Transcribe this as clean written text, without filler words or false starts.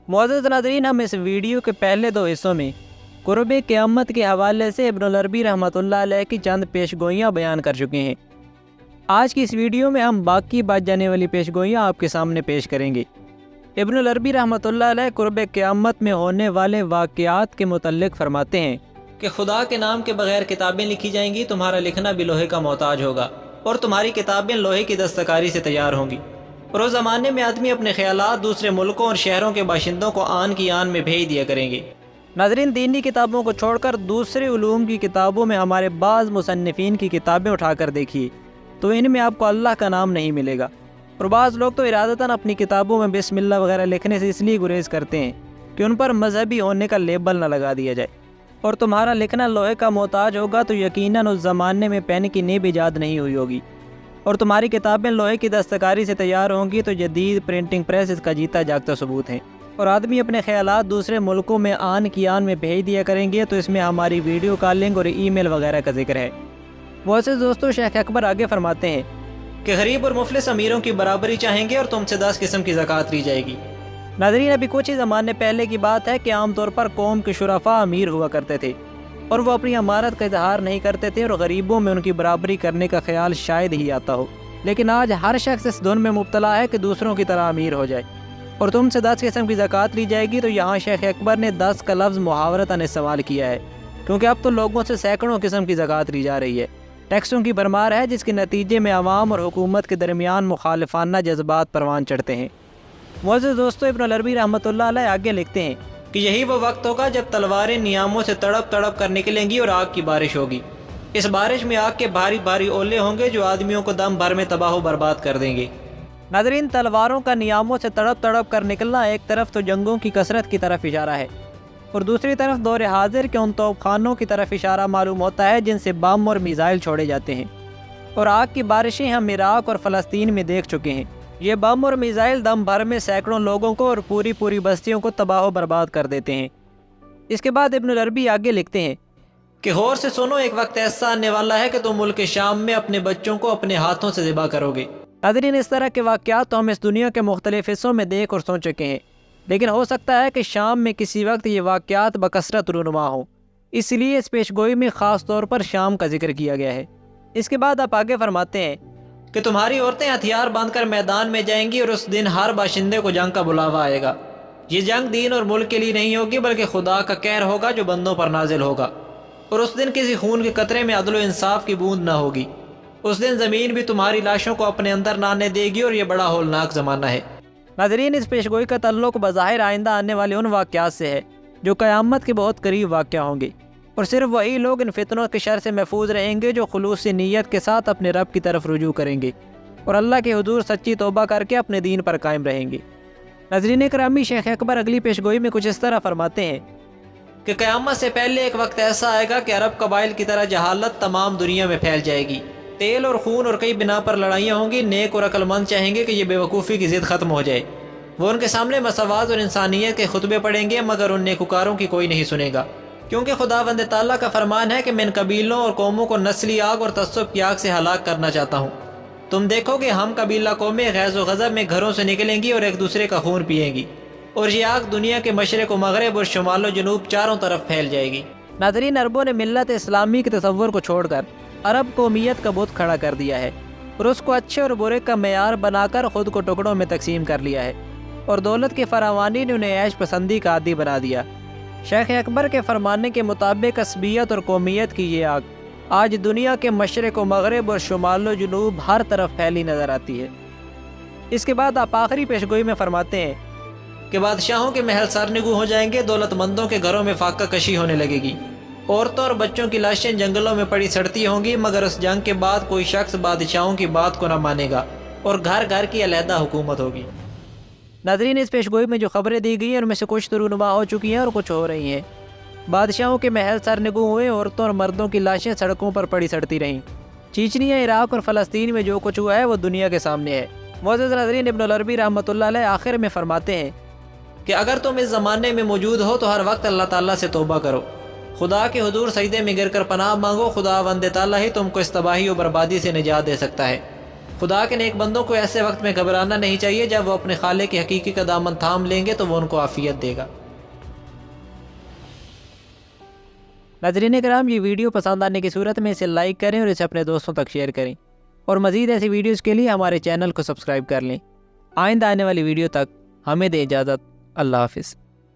معزز ناظرین، ہم اس ویڈیو کے پہلے دو حصوں میں قرب قیامت کے حوالے سے ابن العربی رحمۃ اللہ علیہ کی چند پیش گوئیاں بیان کر چکے ہیں۔ آج کی اس ویڈیو میں ہم باقی بات جانے والی پیش گوئیاں آپ کے سامنے پیش کریں گے۔ ابن العربی رحمۃ اللہ علیہ قرب قیامت میں ہونے والے واقعات کے متعلق فرماتے ہیں کہ خدا کے نام کے بغیر کتابیں لکھی جائیں گی، تمہارا لکھنا بھی لوہے کا محتاج ہوگا اور تمہاری کتابیں لوہے کی دستکاری سے تیار ہوں گی۔ اور اس زمانے میں آدمی اپنے خیالات دوسرے ملکوں اور شہروں کے باشندوں کو آن کی آن میں بھیج دیا کریں گے۔ ناظرین، دینی کتابوں کو چھوڑ کر دوسرے علوم کی کتابوں میں ہمارے بعض مصنفین کی کتابیں اٹھا کر دیکھیے تو ان میں آپ کو اللہ کا نام نہیں ملے گا، اور بعض لوگ تو ارادتاً اپنی کتابوں میں بسم اللہ وغیرہ لکھنے سے اس لیے گریز کرتے ہیں کہ ان پر مذہبی ہونے کا لیبل نہ لگا دیا جائے۔ اور تمہارا لکھنا لوہے کا محتاج ہوگا تو یقیناً اس زمانے میں پین کی نیب ایجاد نہیں ہوئی ہوگی، اور تمہاری کتابیں لوہے کی دستکاری سے تیار ہوں گی تو جدید پرنٹنگ پریس اس کا جیتا جاگتا ثبوت ہے۔ اور آدمی اپنے خیالات دوسرے ملکوں میں آن کی آن میں بھیج دیا کریں گے تو اس میں ہماری ویڈیو کالنگ اور ای میل وغیرہ کا ذکر ہے۔ معزز دوستو، شیخ اکبر آگے فرماتے ہیں کہ غریب اور مفلس امیروں کی برابری چاہیں گے اور تم سے 10 قسم کی زکوٰۃ لی جائے گی۔ ناظرین، ابھی کچھ ہی زمانے پہلے کی بات ہے کہ عام طور پر قوم کے شرفاء امیر ہوا کرتے تھے اور وہ اپنی امارت کا اظہار نہیں کرتے تھے اور غریبوں میں ان کی برابری کرنے کا خیال شاید ہی آتا ہو، لیکن آج ہر شخص اس دھن میں مبتلا ہے کہ دوسروں کی طرح امیر ہو جائے اور تم سے 10 قسم کی زکوٰۃ لی جائے گی۔ تو یہاں شیخ اکبر نے 10 کا لفظ محاورتاً استعمال کیا ہے، کیونکہ اب تو لوگوں سے سینکڑوں قسم کی زکوٰۃ لی جا رہی ہے۔ ٹیکسوں کی بھرمار ہے جس کے نتیجے میں عوام اور حکومت کے درمیان مخالفانہ جذبات پروان چڑھتے ہیں۔ معزز دوستو، ابن العربی رحمۃ اللہ علیہ آگے لکھتے ہیں کہ یہی وہ وقت ہوگا جب تلواریں نیاموں سے تڑپ تڑپ کر نکلیں گی اور آگ کی بارش ہوگی۔ اس بارش میں آگ کے بھاری بھاری اولے ہوں گے جو آدمیوں کو دم بھر میں تباہ و برباد کر دیں گے۔ ناظرین، تلواروں کا نیاموں سے تڑپ تڑپ کر نکلنا ایک طرف تو جنگوں کی کثرت کی طرف اشارہ ہے اور دوسری طرف دور حاضر کے ان توپ خانوں کی طرف اشارہ معلوم ہوتا ہے جن سے بم اور میزائل چھوڑے جاتے ہیں، اور آگ کی بارشیں ہم عراق اور فلسطین میں دیکھ چکے ہیں۔ یہ بم اور میزائل دم بھر میں سینکڑوں لوگوں کو اور پوری بستیوں کو تباہ و برباد کر دیتے ہیں۔ اس کے بعد ابن العربی آگے لکھتے ہیں کہ غور سے سنو، ایک وقت ایسا آنے والا ہے کہ تم ملک شام میں اپنے بچوں کو اپنے ہاتھوں سے ذبح کرو گے۔ ناظرین، اس طرح کے واقعات تو ہم اس دنیا کے مختلف حصوں میں دیکھ اور سن چکے ہیں، لیکن ہو سکتا ہے کہ شام میں کسی وقت یہ واقعات بکثرت رونما ہوں، اس لیے اس پیش گوئی میں خاص طور پر شام کا ذکر کیا گیا ہے۔ اس کے بعد آپ آگے فرماتے ہیں کہ تمہاری عورتیں ہتھیار باندھ کر میدان میں جائیں گی اور اس دن ہر باشندے کو جنگ کا بلاوا آئے گا۔ یہ جنگ دین اور ملک کے لیے نہیں ہوگی بلکہ خدا کا قہر ہوگا جو بندوں پر نازل ہوگا، اور اس دن کسی خون کے قطرے میں عدل و انصاف کی بوند نہ ہوگی۔ اس دن زمین بھی تمہاری لاشوں کو اپنے اندر نہ آنے دے گی، اور یہ بڑا ہولناک زمانہ ہے۔ ناظرین، اس پیش گوئی کا تعلق بظاہر آئندہ آنے والے ان واقعات سے ہے جو قیامت کے بہت قریب واقع ہوں گے، اور صرف وہی لوگ ان فتنوں کے شر سے محفوظ رہیں گے جو خلوص نیت کے ساتھ اپنے رب کی طرف رجوع کریں گے اور اللہ کے حضور سچی توبہ کر کے اپنے دین پر قائم رہیں گے۔ ناظرین اکرامی، شیخ اکبر اگلی پیش گوئی میں کچھ اس طرح فرماتے ہیں کہ قیامت سے پہلے ایک وقت ایسا آئے گا کہ عرب قبائل کی طرح جہالت تمام دنیا میں پھیل جائے گی، تیل اور خون اور کئی بنا پر لڑائیاں ہوں گی۔ نیک اور عقل مند چاہیں گے کہ یہ بے وقوفی کی ضد ختم ہو جائے، وہ ان کے سامنے مساوات اور انسانیت کے خطبے پڑھیں گے، مگر ان نیکوکاروں کی کوئی نہیں سنے گا، کیونکہ خداوند تعالیٰ کا فرمان ہے کہ میں ان قبیلوں اور قوموں کو نسلی آگ اور تعصب کی آگ سے ہلاک کرنا چاہتا ہوں۔ تم دیکھو گے ہم قبیلہ قومیں غیظ و غضب میں گھروں سے نکلیں گی اور ایک دوسرے کا خون پیئیں گی، اور یہ آگ دنیا کے مشرق و مغرب اور شمال و جنوب چاروں طرف پھیل جائے گی۔ ناظرین، عربوں نے ملت اسلامی کے تصور کو چھوڑ کر عرب قومیت کا بت کھڑا کر دیا ہے اور اس کو اچھے اور برے کا معیار بنا کر خود کو ٹکڑوں میں تقسیم کر لیا ہے، اور دولت کی فراوانی نے انہیں عیش پسندی کا عادی بنا دیا۔ شیخ اکبر کے فرمانے کے مطابق عصبیت اور قومیت کی یہ آگ آج دنیا کے مشرق و مغرب اور شمال و جنوب ہر طرف پھیلی نظر آتی ہے۔ اس کے بعد آپ آخری پیشگوئی میں فرماتے ہیں کہ بادشاہوں کے محل سرنگوں ہو جائیں گے، دولت مندوں کے گھروں میں فاقہ کشی ہونے لگے گی، عورتوں اور بچوں کی لاشیں جنگلوں میں پڑی سڑتی ہوں گی، مگر اس جنگ کے بعد کوئی شخص بادشاہوں کی بات کو نہ مانے گا اور گھر گھر کی علیحدہ حکومت ہوگی۔ ناظرین، اس پیشگوئی میں جو خبریں دی گئی ہیں ان میں سے کچھ تو رونما ہو چکی ہیں اور کچھ ہو رہی ہیں۔ بادشاہوں کے محل سرنگوں ہوئے، عورتوں اور مردوں کی لاشیں سڑکوں پر پڑی سڑتی رہیں۔ چیچنیا، عراق اور فلسطین میں جو کچھ ہوا ہے وہ دنیا کے سامنے ہے۔ معزز ناظرین، ابن العربی رحمۃ اللہ علیہ آخر میں فرماتے ہیں کہ اگر تم اس زمانے میں موجود ہو تو ہر وقت اللہ تعالیٰ سے توبہ کرو، خدا کے حضور سجدے میں گر کر پناہ مانگو، خداوند تعالیٰ ہی تم کو اس تباہی و بربادی سے نجات دے سکتا ہے۔ خدا کے نیک بندوں کو ایسے وقت میں گھبرانا نہیں چاہیے، جب وہ اپنے خالق کی حقیقی کا دامن تھام لیں گے تو وہ ان کو عافیت دے گا۔ ناظرین کرام، یہ ویڈیو پسند آنے کی صورت میں اسے لائک کریں اور اسے اپنے دوستوں تک شیئر کریں، اور مزید ایسی ویڈیوز کے لیے ہمارے چینل کو سبسکرائب کر لیں۔ آئندہ آنے والی ویڈیو تک ہمیں دیں اجازت۔ اللہ حافظ۔